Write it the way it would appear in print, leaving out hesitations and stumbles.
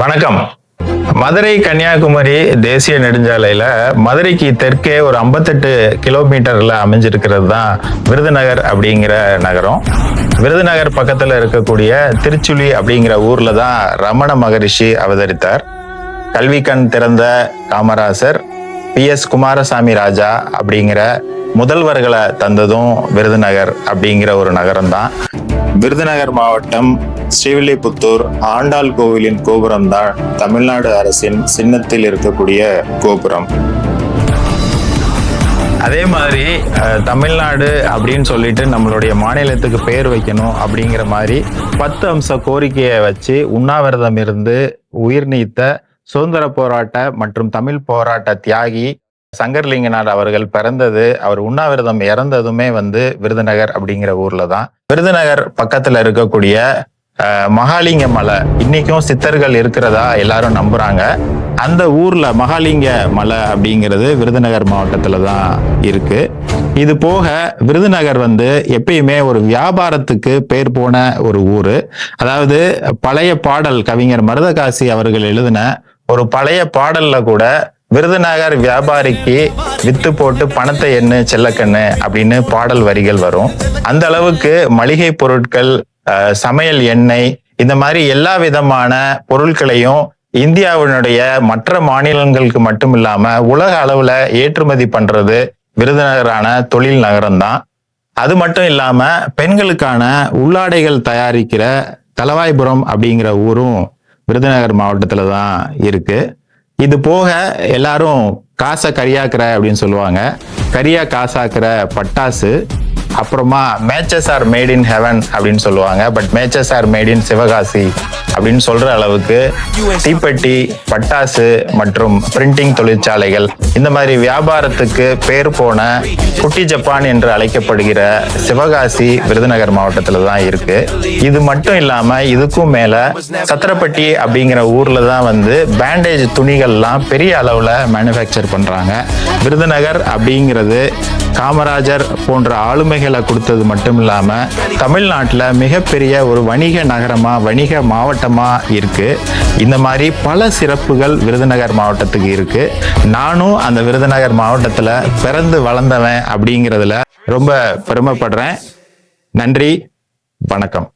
வணக்கம். மதுரை கன்னியாகுமரி தேசிய நெடுஞ்சாலையில மதுரைக்கு தெற்கே ஒரு 58 கிலோமீட்டர்ல அமைஞ்சிருக்கிறது தான் விருதுநகர் அப்படிங்கிற நகரம். விருதுநகர் பக்கத்துல இருக்கக்கூடிய திருச்சுழி அப்படிங்கிற ஊர்ல தான் ரமண மகரிஷி அவதரித்தார். கல்வி கண் திறந்த காமராசர் PS குமாரசாமி ராஜா அப்படிங்கிற முதல்வர்களை தந்ததும் விருதுநகர் அப்படிங்கிற ஒரு நகரம் தான். விருதுநகர் மாவட்டம் ஸ்ரீவில்லிபுத்தூர் ஆண்டாள் கோவிலின் கோபுரம் தான் தமிழ்நாடு அரசின் சின்னத்தில் இருக்கக்கூடிய கோபுரம். அதே மாதிரி தமிழ்நாடு அப்படின்னு சொல்லிட்டு நம்மளுடைய மாநிலத்துக்கு பேர் வைக்கணும் அப்படிங்கிற மாதிரி 10 அம்ச கோரிக்கையை வச்சு உண்ணாவிரதம் இருந்து உயிர் நீத்த சுதந்திர போராட்ட மற்றும் தமிழ் போராட்ட தியாகி சங்கரலிங்கனார் அவர்கள் பிறந்தது, அவர் உண்ணாவிரதம் இறந்ததுமே விருதுநகர் அப்படிங்கிற ஊர்ல தான். விருதுநகர் பக்கத்துல இருக்கக்கூடிய மகாலிங்க மலை இன்னைக்கும் சித்தர்கள் இருக்கிறதா எல்லாரும் நம்புறாங்க. அந்த ஊர்ல மகாலிங்க மலை அப்படிங்கிறது விருதுநகர் மாவட்டத்துல தான் இருக்கு. இது போக விருதுநகர் எப்பயுமே ஒரு வியாபாரத்துக்கு பேர் போன ஒரு ஊரு. அதாவது பழைய பாடல் கவிஞர் மருதகாசி அவர்கள் எழுதின ஒரு பழைய பாடல்ல கூட விருதுநகர் வியாபாரிக்கு வித்து போட்டு பணத்தை எண்ணு செல்லக்கண்ணு அப்படின்னு பாடல் வரிகள் வரும். அந்த அளவுக்கு மளிகை பொருட்கள், சமையல் எண்ணெய், இந்த மாதிரி எல்லா விதமான பொருட்களையும் இந்தியாவினுடைய மற்ற மாநிலங்களுக்கு மட்டும் இல்லாம உலக அளவுல ஏற்றுமதி பண்றது விருதுநகரான தொழில் நகரம் தான். அது மட்டும் இல்லாம பெண்களுக்கான உள்ளாடைகள் தயாரிக்கிற தலவாய்புரம் அப்படிங்கிற ஊரும் விருதுநகர் மாவட்டத்துல தான் இருக்கு. இது போக எல்லாரும் காசை கரியாக்குற அப்படின்னு சொல்லுவாங்க. கரியா காசாக்குற பட்டாசு, அப்புறமா matches R made in heaven அப்படின்னு சொல்லுவாங்க. But matches R made in Sivakasi அப்படின்னு சொல்ற அளவுக்கு தீப்பெட்டி, பட்டாசு மற்றும் பிரிண்டிங் தொழிற்சாலைகள், இந்த மாதிரி வியாபாரத்துக்கு பேர் போன குட்டி ஜப்பான் என்று அழைக்கப்படுகிற சிவகாசி விருதுநகர் மாவட்டத்துல தான் இருக்கு. இது மட்டும் இல்லாம இதுக்கும் மேல சத்திரப்பட்டி அப்படிங்கிற ஊர்ல தான் பேண்டேஜ் துணிகள்லாம் பெரிய அளவுல மேனுஃபேக்சர் பண்றாங்க. விருதுநகர் அப்படிங்கிறது காமராஜர் போன்ற ஆளுமைகளை கொடுத்தது மட்டும் இல்லாம தமிழ்நாட்டுல மிகப்பெரிய ஒரு வணிக நகரமா, வணிக மாவட்டமா இருக்கு. இந்த மாதிரி பல சிறப்புகள் விருதுநகர் மாவட்டத்துக்கு இருக்கு. நானும் அந்த விருதுநகர் மாவட்டத்துல பிறந்து வளர்ந்தவன் அப்படிங்கிறதுல ரொம்ப பெருமைப்படுறேன். நன்றி, வணக்கம்.